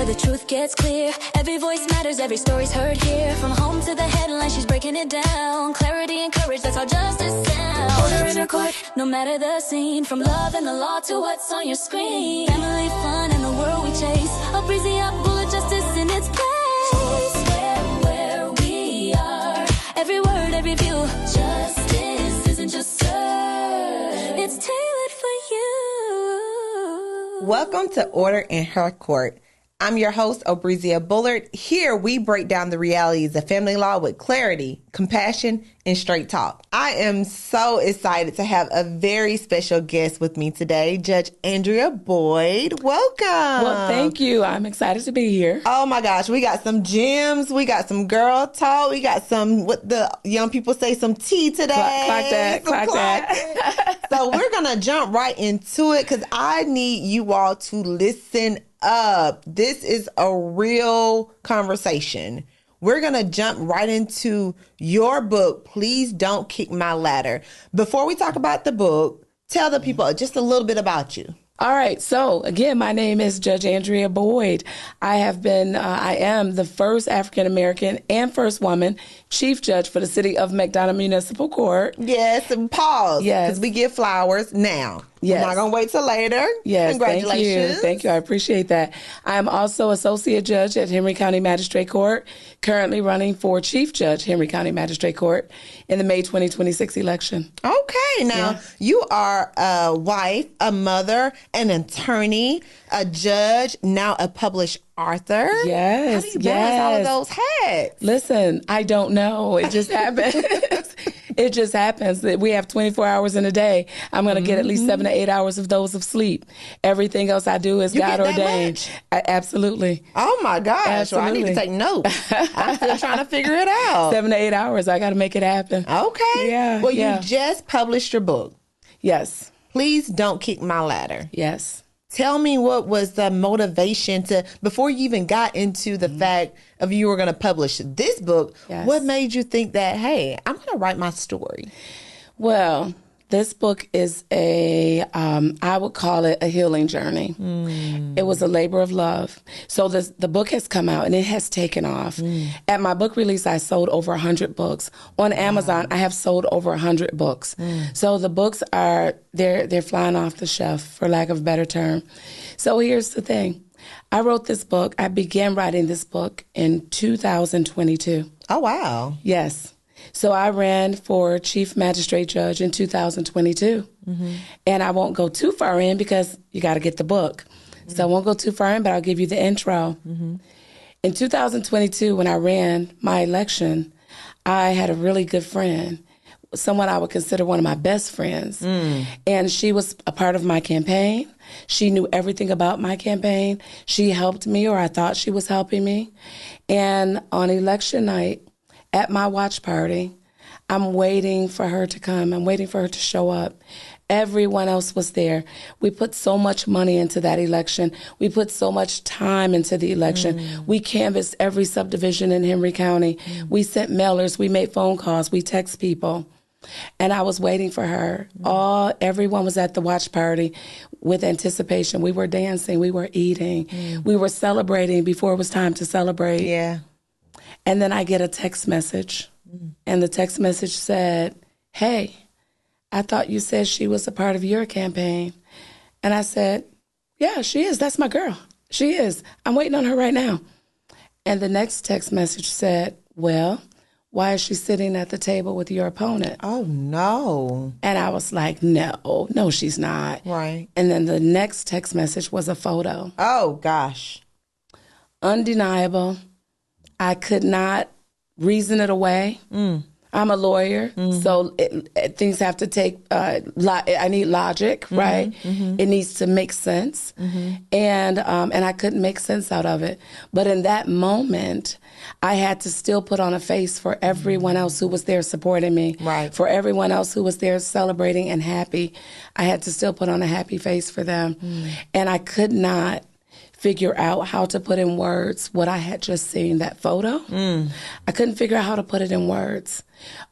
where the truth gets clear. Every voice matters, every story's heard here. From home to the headline, she's breaking it down. Clarity and courage, that's how justice sounds. Order in her court, no matter the scene. From love and the law to what's on your screen. Family, fun, and the world we chase. A breezy up, bullet justice in its place. Where we are. Every word, every view. Justice isn't just served. It's tailored for you. Welcome to Order in Her Court. I'm your host, Obrizia Bullard. Here we break down the realities of family law with clarity, compassion, and straight talk. I am so excited to have a very special guest with me today, Judge Andrea Boyd. Welcome. Well, thank you. I'm excited to be here. Oh my gosh, we got some gems, we got some girl talk, we got some, what the young people say, some tea today. Clock that. So we're going to jump right into it because I need you all to listen up. This is a real conversation. We're going to jump right into your book, Please Don't Kick My Ladder. Before we talk about the book, tell the people just a little bit about you. All right. So again, my name is Judge Andrea Boyd. I am the first African-American and first woman chief judge for the city of McDonough Municipal Court. Yes. And pause. Yes. Because we give flowers now. Yes. I'm not going to wait till later. Yes. Congratulations. Thank you. I appreciate that. I am also associate judge at Henry County Magistrate Court, currently running for chief judge, Henry County Magistrate Court, in the May 2026 election. Okay. Now, you are a wife, a mother, an attorney, a judge, now a published author. Yes. How do you balance all of those hats? Listen, I don't know. It just happens. It just happens that we have 24 hours in a day. I'm going to get at least 7 to 8 hours of those of sleep. Everything else I do is God ordained. Absolutely. Oh my gosh. Absolutely. Well, I need to take notes. I'm still trying to figure it out. 7 to 8 hours. I got to make it happen. Okay. Yeah. Well, you just published your book. Yes. Please Don't Kick My Ladder. Yes. Tell me what was the motivation before you even got into the fact of you were going to publish this book, what made you think that, hey, I'm going to write my story? Well, this book is I would call it a healing journey. It was a labor of love. So the book has come out and it has taken off. At my book release, I sold over 100 books. On Amazon, I have sold over 100 books. So the books they're flying off the shelf, for lack of a better term. So here's the thing. I wrote this book. I began writing this book in 2022. Oh, wow. Yes. So I ran for chief magistrate judge in 2022. And I won't go too far in because you got to get the book. So I won't go too far in, but I'll give you the intro. In 2022, when I ran my election, I had a really good friend, someone I would consider one of my best friends. And she was a part of my campaign. She knew everything about my campaign. She helped me, or I thought she was helping me. And on election night, at my watch party, I'm waiting for her to come. I'm waiting for her to show up. Everyone else was there. We put so much money into that election. We put so much time into the election. We canvassed every subdivision in Henry County. We sent mailers. We made phone calls. We text people. And I was waiting for her. Everyone was at the watch party with anticipation. We were dancing. We were eating. We were celebrating before it was time to celebrate. Yeah. And then I get a text message, and the text message said, "Hey, I thought you said she was a part of your campaign." And I said, "Yeah, she is. That's my girl. She is. I'm waiting on her right now." And the next text message said, "Well, why is she sitting at the table with your opponent?" Oh, no. And I was like, no, she's not. Right. And then the next text message was a photo. Oh, gosh. Undeniable. I could not reason it away. I'm a lawyer, so things have to take, I need logic, right? It needs to make sense. And I couldn't make sense out of it. But in that moment, I had to still put on a face for everyone else who was there supporting me. Right. For everyone else who was there celebrating and happy. I had to still put on a happy face for them. And I could not figure out how to put in words what I had just seen, that photo. I couldn't figure out how to put it in words.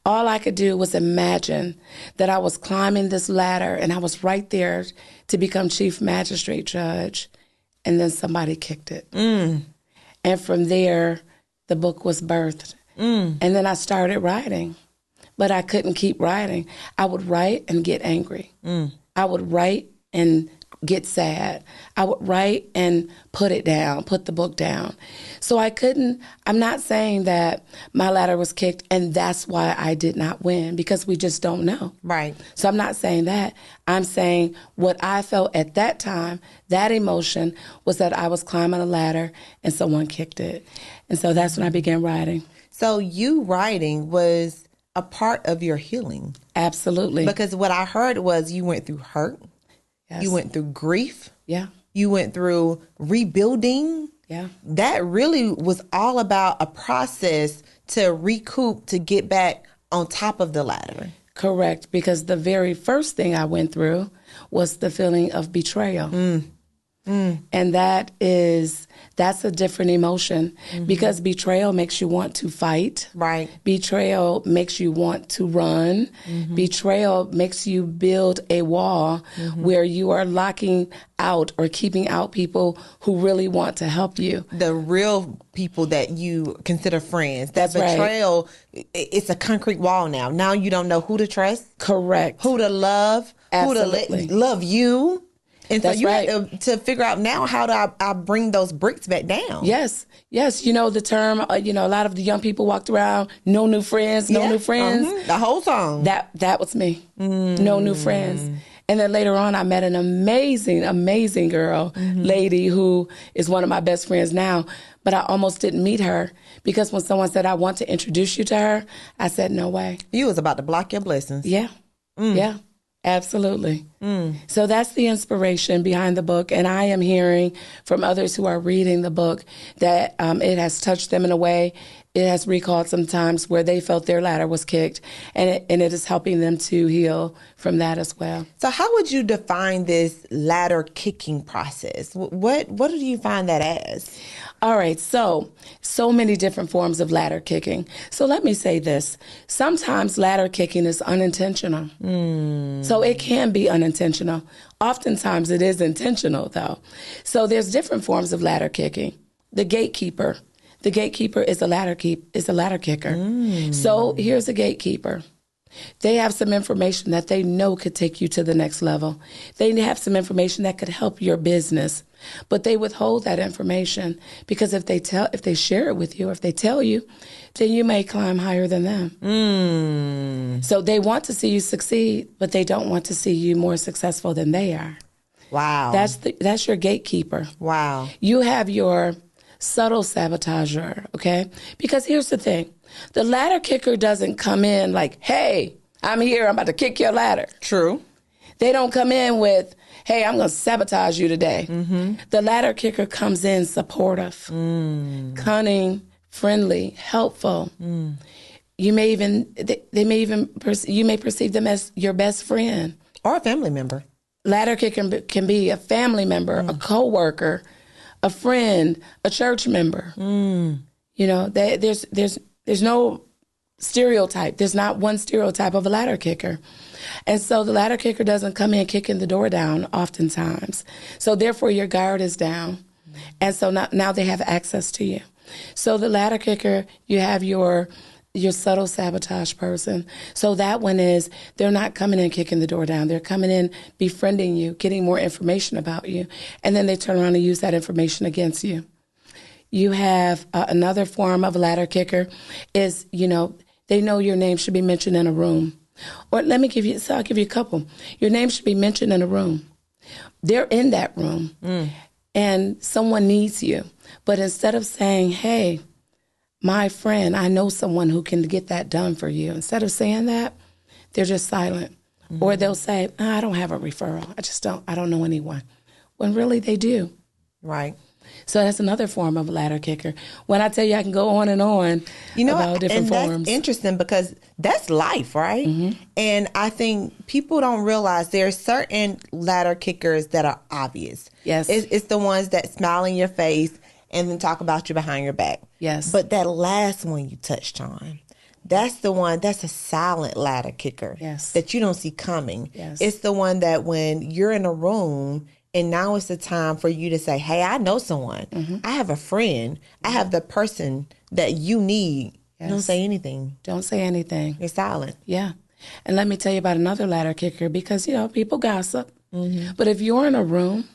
All I could do was imagine that I was climbing this ladder and I was right there to become chief magistrate judge. and then somebody kicked it. And from there, the book was birthed. And then I started writing, but I couldn't keep writing. I would write and get angry. I would write and get sad. I would write and put it down, put the book down. So I'm not saying that my ladder was kicked and that's why I did not win, because we just don't know. Right. So I'm not saying that. I'm saying what I felt at that time, that emotion, was that I was climbing a ladder and someone kicked it. And so that's when I began writing. So you writing was a part of your healing. Absolutely. Because what I heard was you went through hurt. Yes. You went through grief. Yeah. You went through rebuilding. Yeah. That really was all about a process to recoup, to get back on top of the ladder. Correct. Because the very first thing I went through was the feeling of betrayal. And that's a different emotion, because betrayal makes you want to fight. Right. Betrayal makes you want to run. Betrayal makes you build a wall where you are locking out or keeping out people who really want to help you. The real people that you consider friends. That That's right. betrayal, it's a concrete wall now. Now you don't know who to trust, Correct. who to love, Absolutely. who to love you. And That's so you right. have to figure out now, how do I bring those bricks back down? Yes. You know, the term, a lot of the young people walked around, no new friends, no new friends. The whole song. That was me. No new friends. And then later on, I met an amazing, amazing girl, lady, who is one of my best friends now. But I almost didn't meet her, because when someone said, I want to introduce you to her, I said, no way. You was about to block your blessings. Yeah. Yeah. Absolutely. So that's the inspiration behind the book. And I am hearing from others who are reading the book that it has touched them in a way. It has recalled some times where they felt their ladder was kicked, and it is helping them to heal from that as well. So how would you define this ladder kicking process? What do you find that as? All right, so many different forms of ladder kicking. So let me say this. Sometimes ladder kicking is unintentional. So it can be unintentional. Oftentimes it is intentional, though. So there's different forms of ladder kicking. The gatekeeper. The gatekeeper is a ladder kicker. So here's a gatekeeper. They have some information that they know could take you to the next level. They have some information that could help your business, but they withhold that information, because if they share it with you, or if they tell you, then you may climb higher than them. So they want to see you succeed, but they don't want to see you more successful than they are. Wow. That's your gatekeeper. Wow. You have your subtle sabotager, okay? Because here's the thing. The ladder kicker doesn't come in like, hey, I'm here, I'm about to kick your ladder. True. They don't come in with, hey, I'm going to sabotage you today. The ladder kicker comes in supportive, cunning, friendly, helpful. You may you may perceive them as your best friend. Or a family member. Ladder kicker can be a family member, a coworker, a friend, a church member. There's no stereotype. There's not one stereotype of a ladder kicker. And so the ladder kicker doesn't come in kicking the door down oftentimes. So therefore your guard is down. And so now they have access to you. So the ladder kicker, you have your subtle sabotage person. So that one is, they're not coming in kicking the door down. They're coming in befriending you, getting more information about you. And then they turn around and use that information against you. You have another form of a ladder kicker is, they know your name should be mentioned in a room. Or I'll give you a couple. Your name should be mentioned in a room. They're in that room and someone needs you. But instead of saying, hey, my friend, I know someone who can get that done for you. Instead of saying that, they're just silent. Or they'll say, I don't have a referral. I don't know anyone. When really they do. Right. So that's another form of a ladder kicker. When I tell you, I can go on and on about different forms. That's interesting, because that's life, right? And I think people don't realize there are certain ladder kickers that are obvious. Yes. It's the ones that smile in your face and then talk about you behind your back. Yes. But that last one you touched on, that's the one, that's a silent ladder kicker. Yes. That you don't see coming. Yes. It's the one that when you're in a room And now it's the time for you to say, hey, I know someone. I have a friend. I have the person that you need. Yes. Don't say anything. Don't say anything. You're silent. Yeah. And let me tell you about another ladder kicker, because, people gossip. But if you're in a room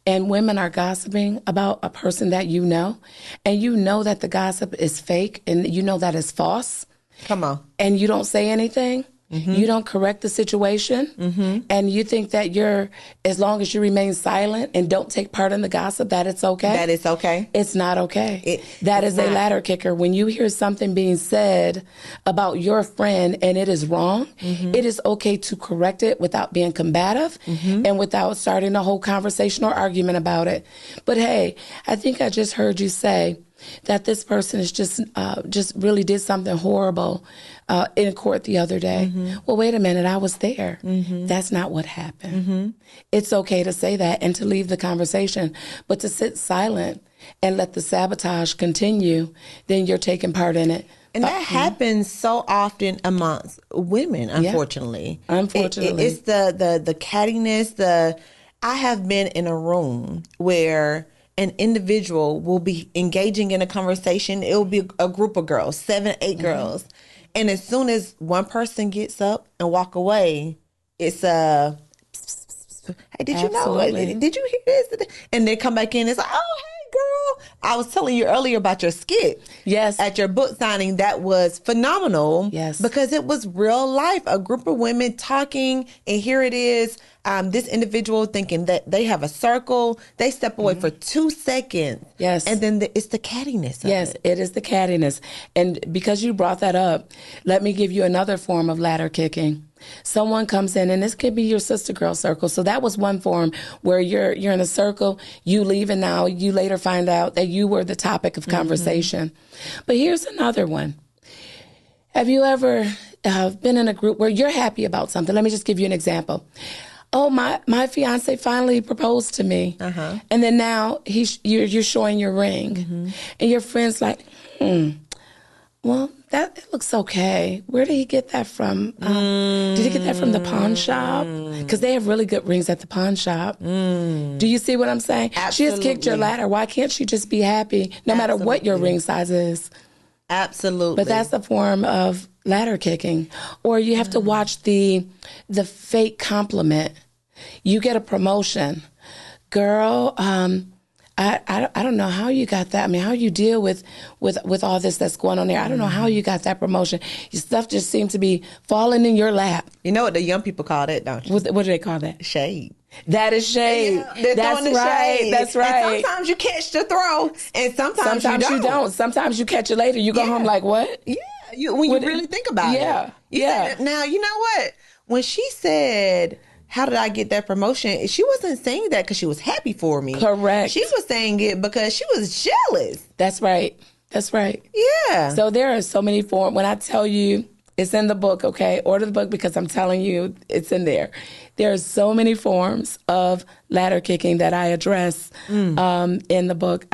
and women are gossiping about a person that you know, and you know that the gossip is fake and you know that it's false. Come on. And you don't say anything. You don't correct the situation, and you think that as long as you remain silent and don't take part in the gossip, that it's okay. That it's okay. It's not okay. That is a ladder kicker. When you hear something being said about your friend and it is wrong, it is okay to correct it without being combative and without starting a whole conversation or argument about it. But hey, I think I just heard you say that this person is just really did something horrible in court the other day. Well, wait a minute, I was there. That's not what happened. It's okay to say that and to leave the conversation, but to sit silent and let the sabotage continue, then you're taking part in it. And that happens so often amongst women, unfortunately. Yeah. Unfortunately. It's the cattiness, I have been in a room where an individual will be engaging in a conversation. It will be a group of girls, 7, 8 girls. And as soon as one person gets up and walk away, it's hey, did you know? Did you hear this? And they come back in. It's like, oh, hey, girl. I was telling you earlier about your skit. Yes. At your book signing. That was phenomenal. Yes. Because it was real life. A group of women talking. And here it is. This individual thinking that they have a circle. They step away for 2 seconds. Yes. And then it's the cattiness of Yes, it is the cattiness. And because you brought that up, let me give you another form of ladder kicking. Someone comes in, and this could be your sister girl circle. So that was one form where you're in a circle, you leave, and now you later find out that you were the topic of conversation. But here's another one. Have you ever been in a group where you're happy about something? Let me just give you an example. Oh, my fiance finally proposed to me. And then now you're showing your ring. And your friend's like, well, it looks okay. Where did he get that from? Did he get that from the pawn shop? Because they have really good rings at the pawn shop. Do you see what I'm saying? Absolutely. She has kicked your ladder. Why can't she just be happy no matter what your ring size is? Absolutely. But that's a form of ladder kicking. Or you have to watch the fake compliment. You get a promotion. Girl, I don't know how you got that. I mean, how you deal with all this that's going on there. I don't know how you got that promotion. Your stuff just seems to be falling in your lap. You know what the young people call that, don't you? What do they call that? Shade. That is shade. Yeah, that's right. Shade. That's right. And sometimes you catch the throw, and sometimes you don't. Sometimes you catch it later. You go home like, what? Yeah. When you really think about it. Yeah. Now, you know what? When she said, how did I get that promotion? She wasn't saying that because she was happy for me. Correct. She was saying it because she was jealous. That's right. That's right. Yeah. So there are so many forms. When I tell you, it's in the book, okay? Order the book because I'm telling you it's in there. There are so many forms of ladder kicking that I address in the book.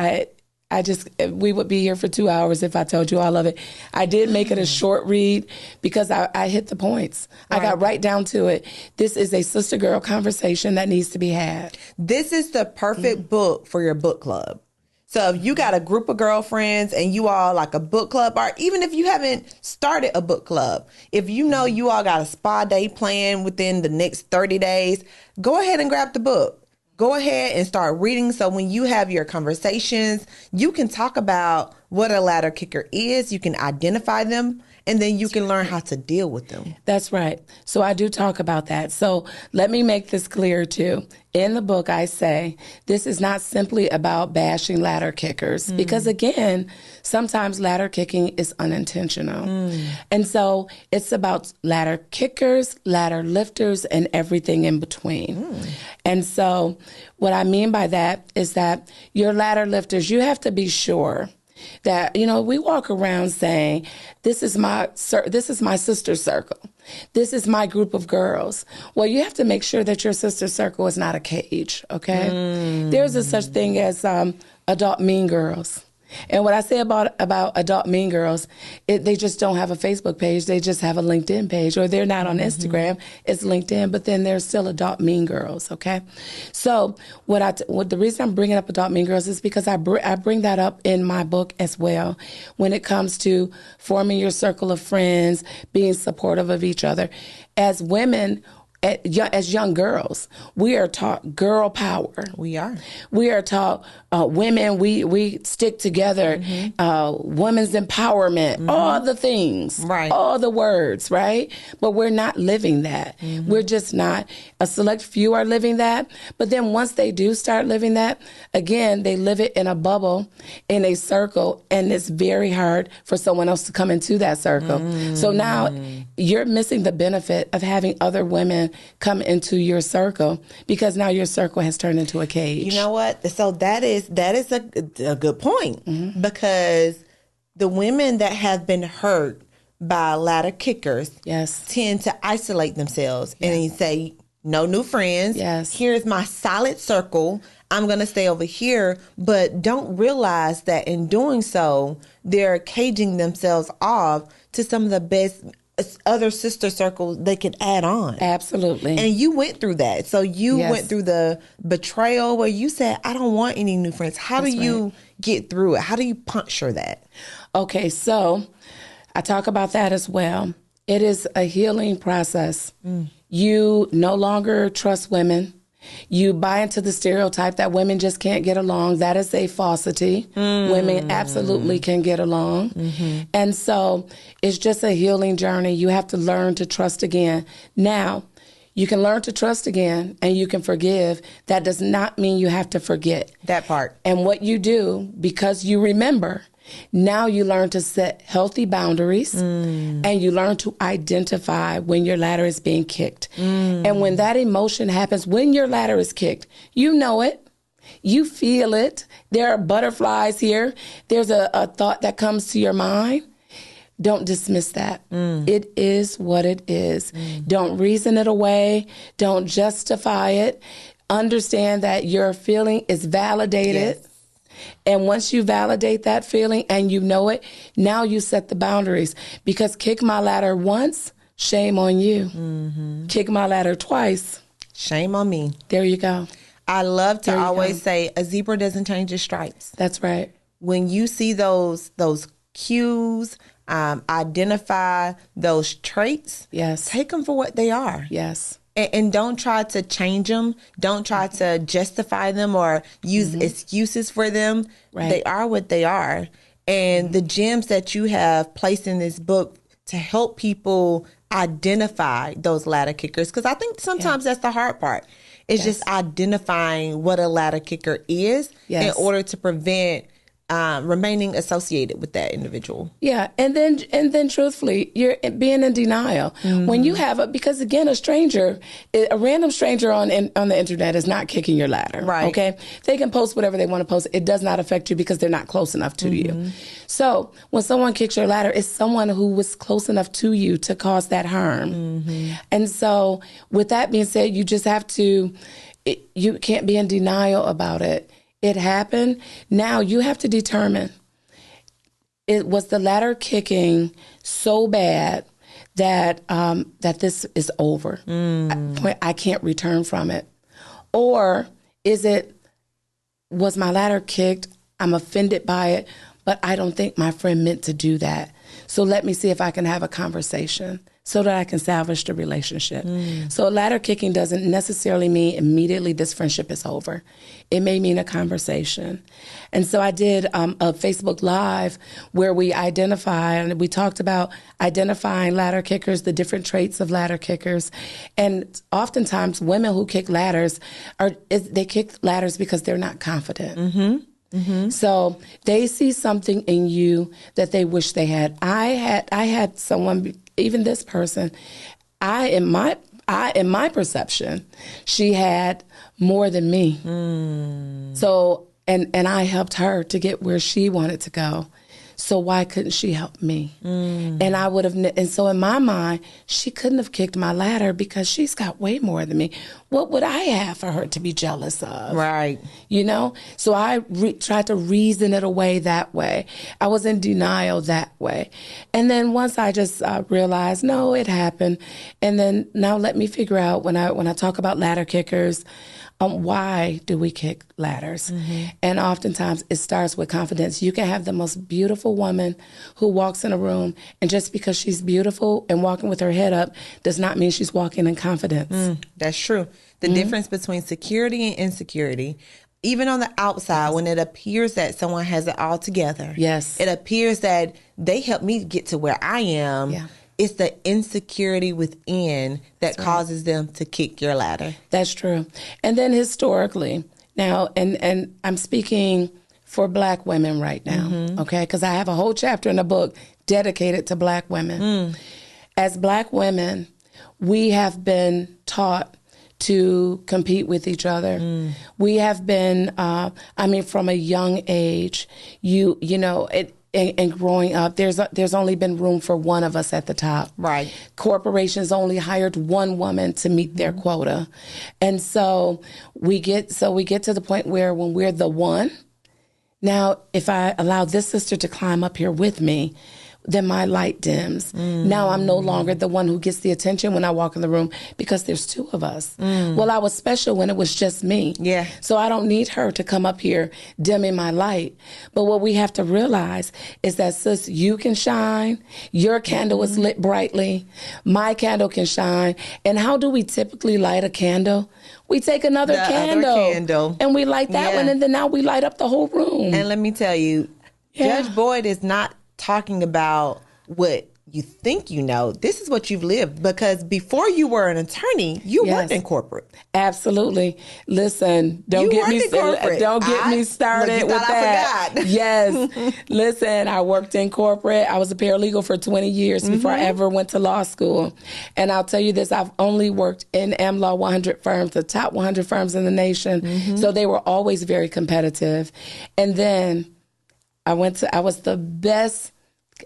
We would be here for 2 hours if I told you all of it. I did make it a short read because I hit the points. Right. I got right down to it. This is a sister girl conversation that needs to be had. This is the perfect book for your book club. So if you got a group of girlfriends and you all like a book club, or even if you haven't started a book club, if you know you all got a spa day planned within the next 30 days, go ahead and grab the book. Go ahead and start reading. So when you have your conversations, you can talk about what a ladder kicker is. You can identify them, and then you can learn how to deal with them. That's right. So I do talk about that. So let me make this clear too. In the book, I say this is not simply about bashing ladder kickers because, again, sometimes ladder kicking is unintentional. And so it's about ladder kickers, ladder lifters, and everything in between. And so what I mean by that is that your ladder lifters, you have to be sure that, we walk around saying, this is my sister circle. This is my group of girls. Well, you have to make sure that your sister circle is not a cage, okay? There's a such thing as adult mean girls. And what I say about Adult Mean Girls, they just don't have a Facebook page. They just have a LinkedIn page, or they're not on Instagram. It's LinkedIn, but then there's still Adult Mean Girls, okay? So the reason I'm bringing up Adult Mean Girls is because I bring that up in my book as well when it comes to forming your circle of friends, being supportive of each other. As women, as young girls, we are taught girl power. We are. We are taught women, we stick together, women's empowerment, all the things, right? All the words, right? But we're not living that. We're just not. A select few are living that. But then once they do start living that, again, they live it in a bubble, in a circle, and it's very hard for someone else to come into that circle. So now you're missing the benefit of having other women come into your circle, because now your circle has turned into a cage. You know what? So that is a good point, because the women that have been hurt by ladder kickers tend to isolate themselves and say, no new friends. Here's my solid circle. I'm going to stay over here, but don't realize that in doing so, they're caging themselves off to some of the best other sister circles they could add on. Absolutely. And you went through that. So you went through the betrayal where you said, I don't want any new friends. How do you get through it? How do you puncture that? Okay, so I talk about that as well. It is a healing process. You no longer trust women. You buy into the stereotype that women just can't get along. That is a falsity. Women absolutely can get along. And so it's just a healing journey. You have to learn to trust again. Now, you can learn to trust again and you can forgive. That does not mean you have to forget. That part. And what you do, because you remember, now you learn to set healthy boundaries and you learn to identify when your ladder is being kicked. And when that emotion happens, when your ladder is kicked, you know it. You feel it. There are butterflies here. There's a thought that comes to your mind. Don't dismiss that. It is what it is. Don't reason it away. Don't justify it. Understand that your feeling is validated. And once you validate that feeling and you know it, now you set the boundaries. Because kick my ladder once, shame on you. Kick my ladder twice, shame on me. There you go. I love to always say a zebra doesn't change its stripes. That's right. When you see those cues, identify those traits, take them for what they are. And don't try to change them. Don't try to justify them or use excuses for them. They are what they are. And the gems that you have placed in this book to help people identify those ladder kickers, because I think sometimes that's the hard part. It's just identifying what a ladder kicker is in order to prevent remaining associated with that individual. And then truthfully, you're being in denial. When you have because again, a random stranger on the internet is not kicking your ladder. Okay? They can post whatever they want to post. It does not affect you because they're not close enough to you. So when someone kicks your ladder, it's someone who was close enough to you to cause that harm. And so with that being said, you just have to, you can't be in denial about it. It happened. Now you have to determine, was the ladder kicking so bad that that this is over? I can't return from it. Or was my ladder kicked? I'm offended by it, but I don't think my friend meant to do that. So let me see if I can have a conversation so that I can salvage the relationship. So ladder kicking doesn't necessarily mean immediately this friendship is over. It may mean a conversation. And so I did a Facebook Live where we talked about identifying ladder kickers, the different traits of ladder kickers. And oftentimes women who kick ladders, they kick ladders because they're not confident. So they see something in you that they wish they had. I had someone, even this person, in my perception, she had more than me. So, and I helped her to get where she wanted to go. So why couldn't she help me? And I would have, and so in my mind, she couldn't have kicked my ladder because she's got way more than me. What would I have for her to be jealous of? Right. You know? So I tried to reason it away that way. I was in denial that way. And then once I just realized, no, it happened. And then now let me figure out when I talk about ladder kickers, why do we kick ladders? And oftentimes it starts with confidence. You can have the most beautiful woman who walks in a room, and just because she's beautiful and walking with her head up does not mean she's walking in confidence. That's true. The difference between security and insecurity, even on the outside, when it appears that someone has it all together, it appears that they help me get to where I am. It's the insecurity within that causes them to kick your ladder. That's true. And then historically, now, and I'm speaking for Black women right now, okay? Because I have a whole chapter in the book dedicated to Black women. As Black women, we have been taught to compete with each other. We have been, from a young age, you know, and growing up, there's only been room for one of us at the top. Right. Corporations only hired one woman to meet their quota. And so we get to the point where when we're the one, now if I allow this sister to climb up here with me, then my light dims. Now I'm no longer the one who gets the attention when I walk in the room because there's two of us. Well, I was special when it was just me. So I don't need her to come up here dimming my light. But what we have to realize is that, sis, you can shine. Your candle is lit brightly. My candle can shine. And how do we typically light a candle? We take another candle and we light that one, and then now we light up the whole room. And let me tell you, Judge Boyd is not talking about what you think you know. This is what you've lived, because before you were an attorney, you worked in corporate. Absolutely. Listen, don't get me started with that. Yes. Listen, I worked in corporate. I was a paralegal for 20 years before I ever went to law school. And I'll tell you this, I've only worked in AmLaw 100 firms, the top 100 firms in the nation. So they were always very competitive. And then I was the best.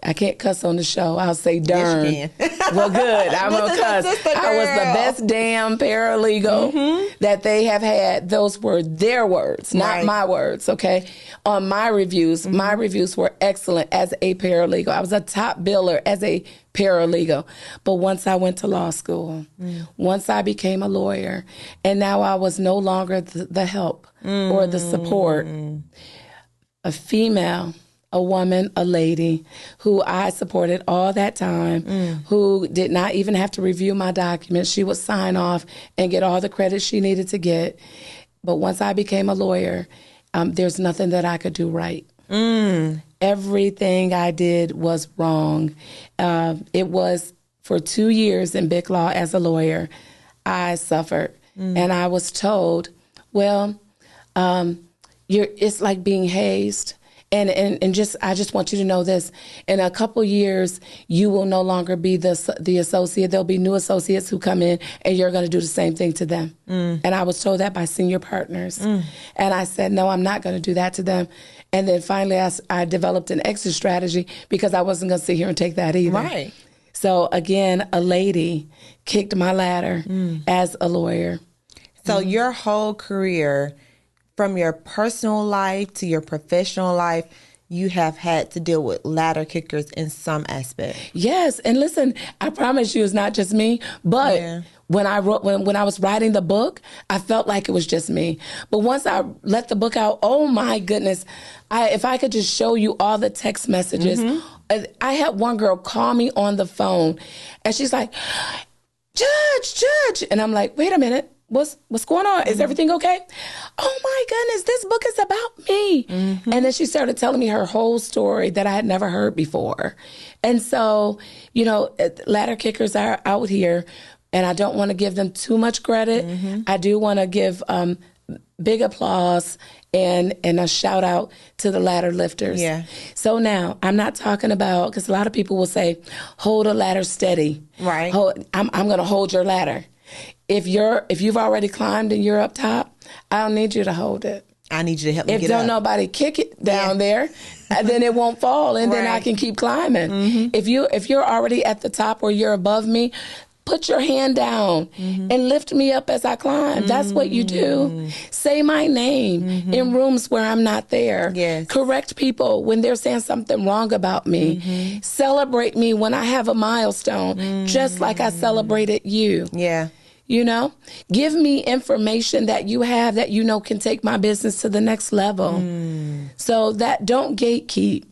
I can't cuss on the show. I'll say darn. Yes, you can. Well, good. I'm going to cuss. I was the best damn paralegal that they have had. Those were their words, not my words, okay? On my reviews were excellent as a paralegal. I was a top biller as a paralegal. But once I went to law school, once I became a lawyer, and now I was no longer the help or the support. A female, a woman, a lady who I supported all that time, who did not even have to review my documents. She would sign off and get all the credit she needed to get. But once I became a lawyer, there's nothing that I could do right. Everything I did was wrong. It was for 2 years in big law as a lawyer, I suffered. And I was told, well, it's like being hazed. And I just want you to know this. In a couple years, you will no longer be the associate. There'll be new associates who come in, and you're going to do the same thing to them. And I was told that by senior partners. And I said, no, I'm not going to do that to them. And then finally, I developed an exit strategy because I wasn't going to sit here and take that either. Right. So again, a lady kicked my ladder as a lawyer. So your whole career, from your personal life to your professional life, you have had to deal with ladder kickers in some aspect. Yes, and listen, I promise you, it's not just me. But when I was writing the book, I felt like it was just me. But once I let the book out, oh my goodness, if I could just show you all the text messages. I had one girl call me on the phone, and she's like, Judge, and I'm like, wait a minute. What's going on? Is everything okay? Oh my goodness, this book is about me. And then she started telling me her whole story that I had never heard before. And so, you know, ladder kickers are out here, and I don't want to give them too much credit. I do want to give big applause and a shout out to the ladder lifters. So now, I'm not talking about, because a lot of people will say, hold a ladder steady. Right. I'm going to hold your ladder. If you've already climbed and you're up top, I don't need you to hold it. I need you to help me get If don't up. nobody kick it down there, then it won't fall, and then I can keep climbing. If you're already at the top or you're above me, put your hand down and lift me up as I climb. That's what you do. Say my name in rooms where I'm not there. Yes. Correct people when they're saying something wrong about me. Celebrate me when I have a milestone, just like I celebrated you. Yeah. You know, give me information that you have that you know can take my business to the next level. So that don't gatekeep.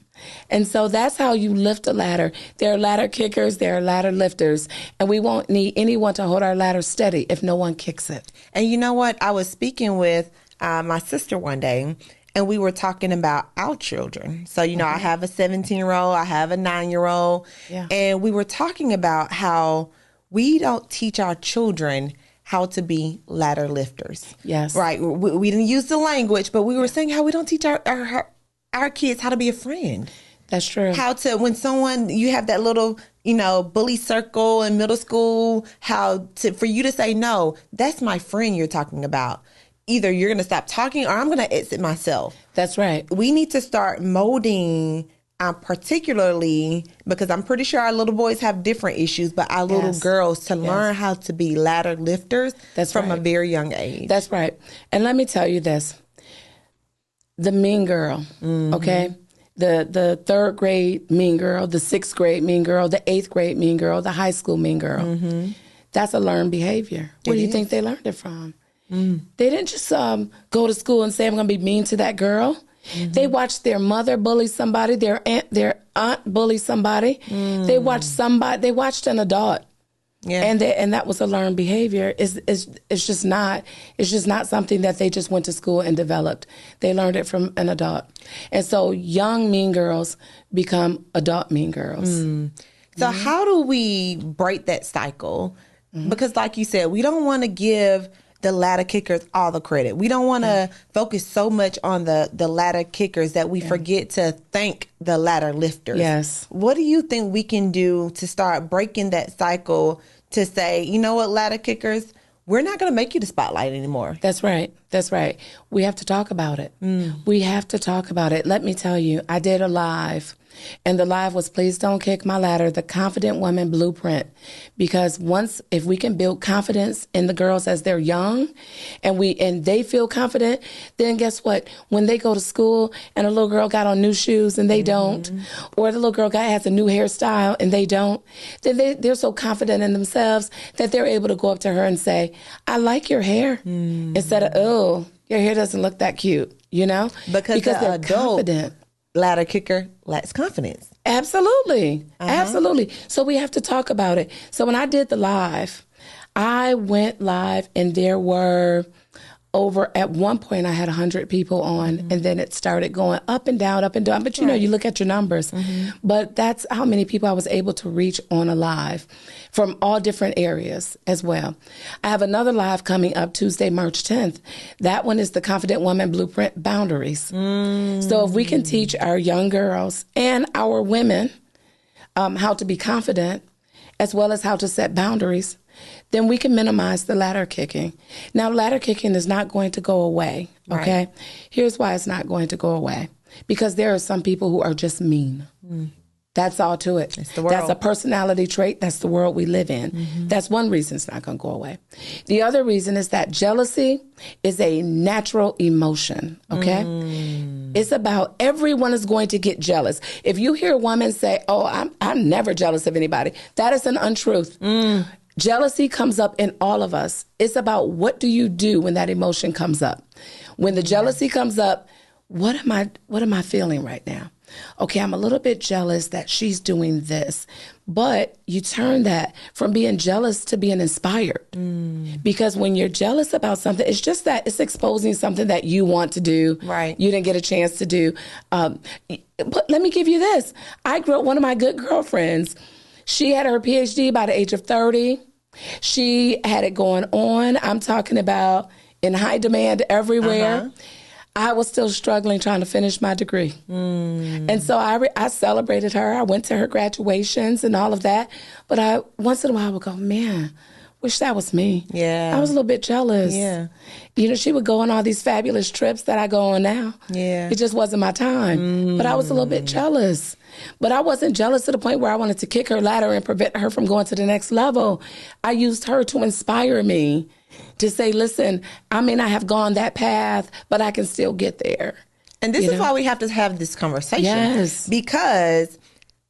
And so that's how you lift a ladder. There are ladder kickers, there are ladder lifters, and we won't need anyone to hold our ladder steady if no one kicks it. And you know what? I was speaking with my sister one day, and we were talking about our children. So, you know, I have a 17-year-old, I have a 9-year-old, and we were talking about how we don't teach our children how to be ladder lifters. Yes. Right. We didn't use the language, but we were saying how we don't teach our kids how to be a friend. That's true. How to, when someone, you have that little, you know, bully circle in middle school, for you to say, no, that's my friend you're talking about. Either you're going to stop talking or I'm going to exit myself. That's right. We need to start molding, particularly because I'm pretty sure our little boys have different issues, but our little girls to learn how to be ladder lifters from a very young age. That's right. And let me tell you this. The mean girl, okay? The third grade mean girl, the sixth grade mean girl, the eighth grade mean girl, the high school mean girl. That's a learned behavior. Where do you think they learned it from? They didn't just go to school and say, I'm going to be mean to that girl. They watched their mother bully somebody, their aunt bully somebody. They watched an adult. Yeah. And that was a learned behavior. It's just not something that they just went to school and developed. They learned it from an adult. And so young mean girls become adult mean girls. So how do we break that cycle? Because like you said, we don't want to give the ladder kickers all the credit. We don't want to focus so much on the ladder kickers that we forget to thank the ladder lifters. Yes. What do you think we can do to start breaking that cycle to say, you know what, ladder kickers, we're not going to make you the spotlight anymore? That's right. That's right. We have to talk about it. We have to talk about it. Let me tell you, I did a live. And the live was Please Don't Kick My Ladder, the Confident Woman Blueprint. Because if we can build confidence in the girls as they're young and they feel confident, then guess what? When they go to school and a little girl got on new shoes and they don't, or the little girl has a new hairstyle and they don't, then they're so confident in themselves that they're able to go up to her and say, I like your hair. Instead of, oh, your hair doesn't look that cute, you know? Because they're confident. Ladder kicker lacks confidence. Absolutely. Absolutely. So we have to talk about it. So when I did the live, I went live and there were at one point I had 100 people on and then it started going up and down. But you know, you look at your numbers. But that's how many people I was able to reach on a live from all different areas as well. I have another live coming up Tuesday, March 10th. That one is the Confident Woman Blueprint Boundaries. So if we can teach our young girls and our women how to be confident as well as how to set boundaries, then we can minimize the ladder kicking. Now, ladder kicking is not going to go away, okay? Right. Here's why it's not going to go away. Because there are some people who are just mean. That's all to it. It's the world. That's a personality trait. That's the world we live in. That's one reason it's not going to go away. The other reason is that jealousy is a natural emotion, okay? It's about everyone is going to get jealous. If you hear a woman say, oh, I'm never jealous of anybody, that is an untruth. Jealousy comes up in all of us. It's about what do you do when that emotion comes up? When the jealousy comes up, what am I feeling right now? Okay, I'm a little bit jealous that she's doing this. But you turn that from being jealous to being inspired. Because when you're jealous about something, it's just that it's exposing something that you want to do. Right. You didn't get a chance to do. But let me give you this. I grew up, one of my good girlfriends, she had her PhD by the age of 30. She had it going on. I'm talking about in high demand everywhere. I was still struggling trying to finish my degree. And so I celebrated her. I went to her graduations and all of that. But once in a while I would go, man, wish that was me. Yeah. I was a little bit jealous. Yeah. You know, she would go on all these fabulous trips that I go on now. Yeah. It just wasn't my time. But I was a little bit jealous. But I wasn't jealous to the point where I wanted to kick her ladder and prevent her from going to the next level. I used her to inspire me to say, listen, I may not have gone that path, but I can still get there. And this is why we have to have this conversation. Yes. Because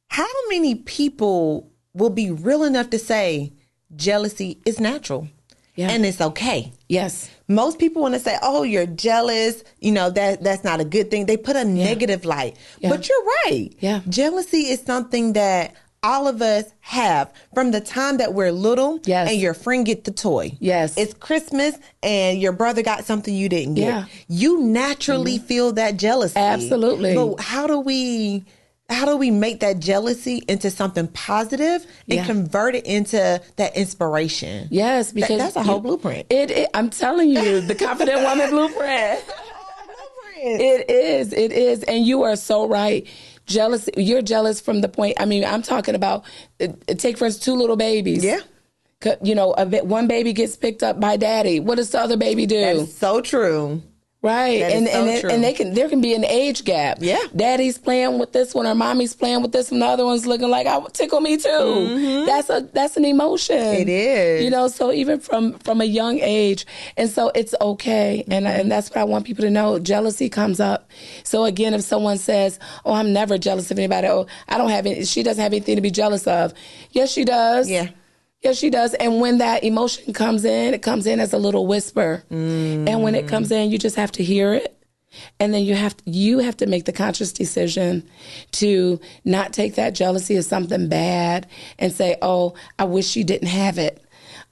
how many people will be real enough to say jealousy is natural and it's okay? Yes. Most people want to say, oh, you're jealous. You know, that's not a good thing. They put a negative light. Yeah. But you're right. Yeah. Jealousy is something that all of us have from the time that we're little and your friend get the toy. Yes. It's Christmas and your brother got something you didn't get. Yeah. You naturally feel that jealousy. Absolutely. But how do we make that jealousy into something positive and convert it into that inspiration? Yes, because that's a whole blueprint. I'm telling you, the Confident Woman Blueprint. It is. And you are so right. Jealousy, you're jealous from the point, I mean, I'm talking about, take for instance, 2 little babies. Yeah. You know, one baby gets picked up by daddy. What does the other baby do? That's so true. Right. That is so true. And there can be an age gap. Yeah. Daddy's playing with this one or mommy's playing with this one. The other one's looking like, I tickle me too. Mm-hmm. That's an emotion. It is. You know, so even from a young age. And so it's okay. And that's what I want people to know. Jealousy comes up. So again, if someone says, oh, I'm never jealous of anybody. Oh, she doesn't have anything to be jealous of. Yes, she does. Yeah. Yes, she does. And when that emotion comes in, it comes in as a little whisper. And when it comes in, you just have to hear it. And then you have to make the conscious decision to not take that jealousy as something bad and say, oh, I wish she didn't have it.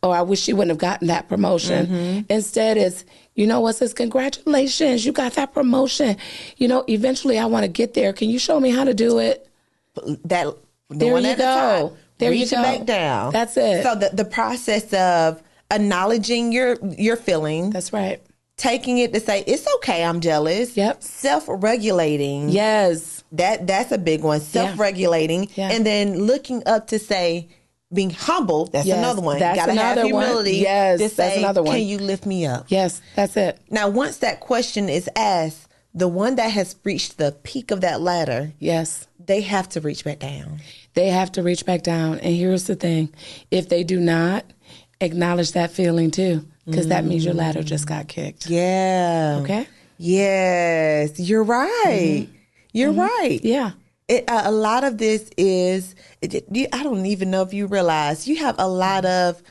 Or I wish she wouldn't have gotten that promotion. Instead, it's, you know what, says, congratulations, you got that promotion. You know, eventually I want to get there. Can you show me how to do it? There you go. There Reach you go. back down. That's it. So the process of acknowledging your feeling. That's right. Taking it to say, it's okay, I'm jealous. Yep. Self-regulating. Yes. That's a big one. Self-regulating. Yeah. And then looking up to say, being humble. That's another one. That's Gotta have humility. Yes. To say, that's another one. Can you lift me up? Yes. That's it. Now, once that question is asked, the one that has reached the peak of that ladder. Yes. They have to reach back down. They have to reach back down. And here's the thing. If they do not, acknowledge that feeling too. Because that means your ladder just got kicked. Yeah. Okay? Yes. You're right. You're right. Yeah. A lot of this is, I don't even know if you realize, you have a lot of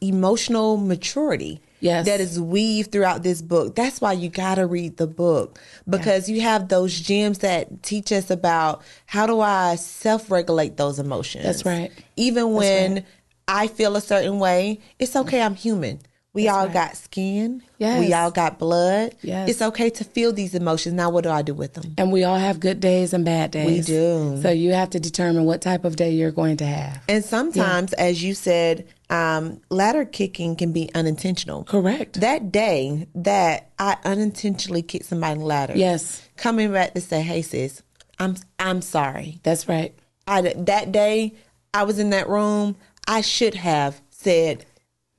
emotional maturity. Yes. That is weaved throughout this book. That's why you got to read the book, because you have those gems that teach us about how do I self-regulate those emotions. That's right. Even when I feel a certain way, it's okay. I'm human. We all got skin. Yes. We all got blood. Yes. It's okay to feel these emotions. Now, what do I do with them? And we all have good days and bad days. We do. So you have to determine what type of day you're going to have. And sometimes, as you said, ladder kicking can be unintentional. Correct. That day that I unintentionally kicked somebody in the ladder. Yes. Coming back to say, hey, sis, I'm sorry. That's right. That day I was in that room, I should have said,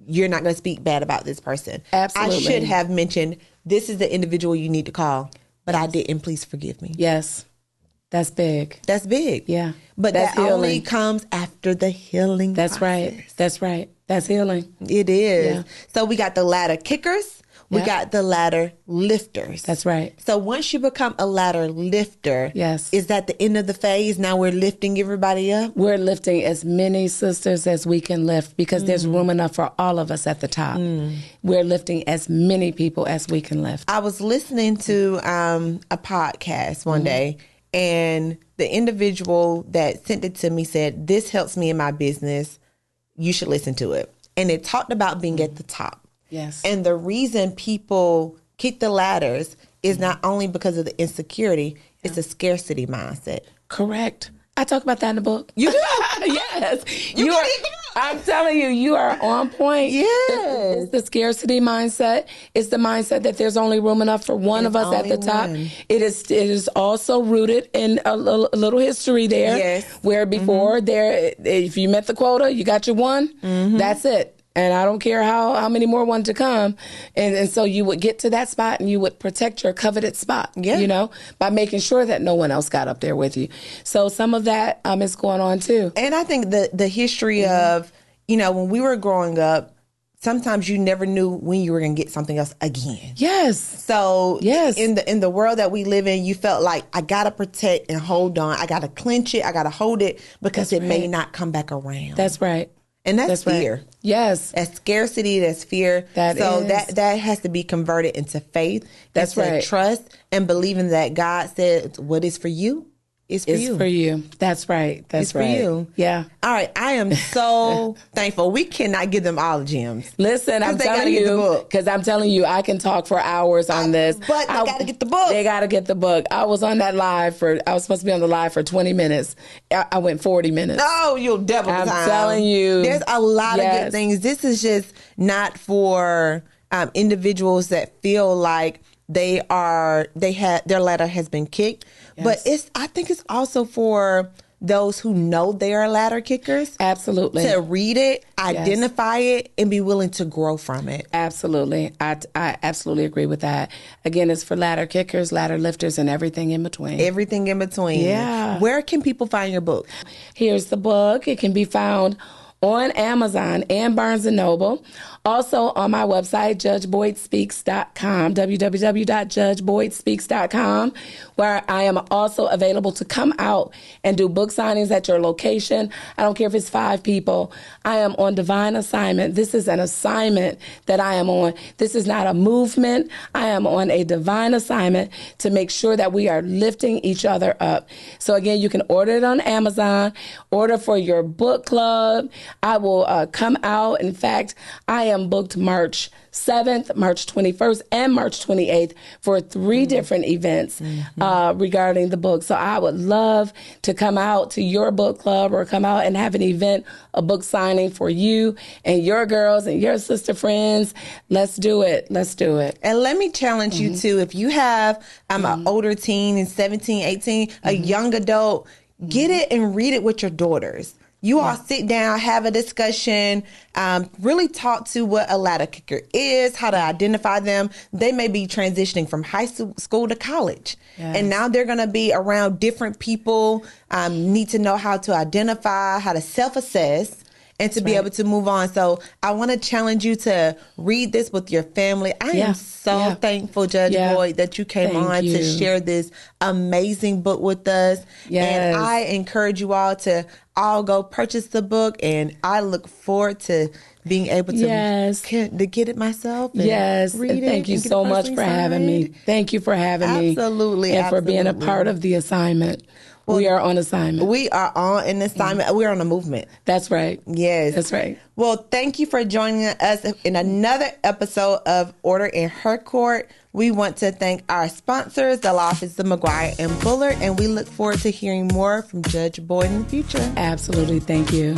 you're not going to speak bad about this person. Absolutely. I should have mentioned, this is the individual you need to call, but I didn't. Please forgive me. Yes. That's big. That's big. Yeah. But that's that healing. only comes after the healing That's process. right. That's right. That's healing. It is. Yeah. So we got the ladder kickers. We got the ladder lifters. That's right. So once you become a ladder lifter, Yes. is that the end of the phase? Now we're lifting everybody up? We're lifting as many sisters as we can lift because there's room enough for all of us at the top. We're lifting as many people as we can lift. I was listening to a podcast one day, and the individual that sent it to me said, this helps me in my business. You should listen to it. And it talked about being at the top. Yes. And the reason people kick the ladders is not only because of the insecurity, it's a scarcity mindset. Correct. I talk about that in the book. You do? Yes. I'm telling you, you are on point. Yes. It's the scarcity mindset. It's the mindset that there's only room enough for one of us at the top. It is also rooted in a little history there. Yes. Where before there, if you met the quota, you got your one. That's it. And I don't care how many more wanted to come. And so you would get to that spot and you would protect your coveted spot, you know, by making sure that no one else got up there with you. So some of that is going on too. And I think the history of, you know, when we were growing up, sometimes you never knew when you were going to get something else again. Yes. So in the world that we live in, you felt like I got to protect and hold on. I got to clench it. I got to hold it because it may not come back around. That's right. And that's fear. Right. Yes. That's scarcity, that's fear. That has to be converted into faith. That's right. Trust and believing that God said what is for you is for you. It's for you. That's right. That's right. It's for you. Yeah. All right. I am so thankful. We cannot give them all the gems. Listen, I'm telling you, because I'm telling you, I can talk for hours on this. But they got to get the book. They got to get the book. I was on that live I was supposed to be on the live for 20 minutes. I went 40 minutes. Oh, you'll double time. I'm telling you. There's a lot of good things. This is just not for individuals that feel like their ladder has been kicked. Yes. But I think it's also for those who know they are ladder kickers. Absolutely. To read it, identify it, and be willing to grow from it. Absolutely. I absolutely agree with that. Again, it's for ladder kickers, ladder lifters, and everything in between. Everything in between. Yeah. Where can people find your book? Here's the book. It can be found on Amazon and Barnes & Noble. Also on my website, judgeboydspeaks.com, www.judgeboydspeaks.com, where I am also available to come out and do book signings at your location. I don't care if it's 5 people. I am on divine assignment. This is an assignment that I am on. This is not a movement. I am on a divine assignment to make sure that we are lifting each other up. So again, you can order it on Amazon, order for your book club. I will come out. In fact, I am booked March 7th, March 21st, and March 28th for 3 different events regarding the book. So I would love to come out to your book club or come out and have an event, a book signing for you and your girls and your sister friends. Let's do it. Let's do it. And let me challenge you too. If you have an older teen and 17, 18, a young adult, get it and read it with your daughters. You all sit down, have a discussion, really talk to what a ladder kicker is, how to identify them. They may be transitioning from high school to college. Yes. And now they're going to be around different people, need to know how to identify, how to self-assess, and to be able to move on. So I want to challenge you to read this with your family. I am so thankful, Judge Boyd, that you came on to share this amazing book with us. Yes. And I encourage you all to go purchase the book, and I look forward to being able to get it myself. And read it. Thank you so much for having me. Thank you for having me. Absolutely. And for being a part of the assignment. Well, we are on assignment. We are on an assignment. We're on a movement. That's right. Yes. That's right. Well, thank you for joining us in another episode of Order in Her Court. We want to thank our sponsors, the law office of McGuire and Bullard, and we look forward to hearing more from Judge Boyd in the future. Absolutely. Thank you.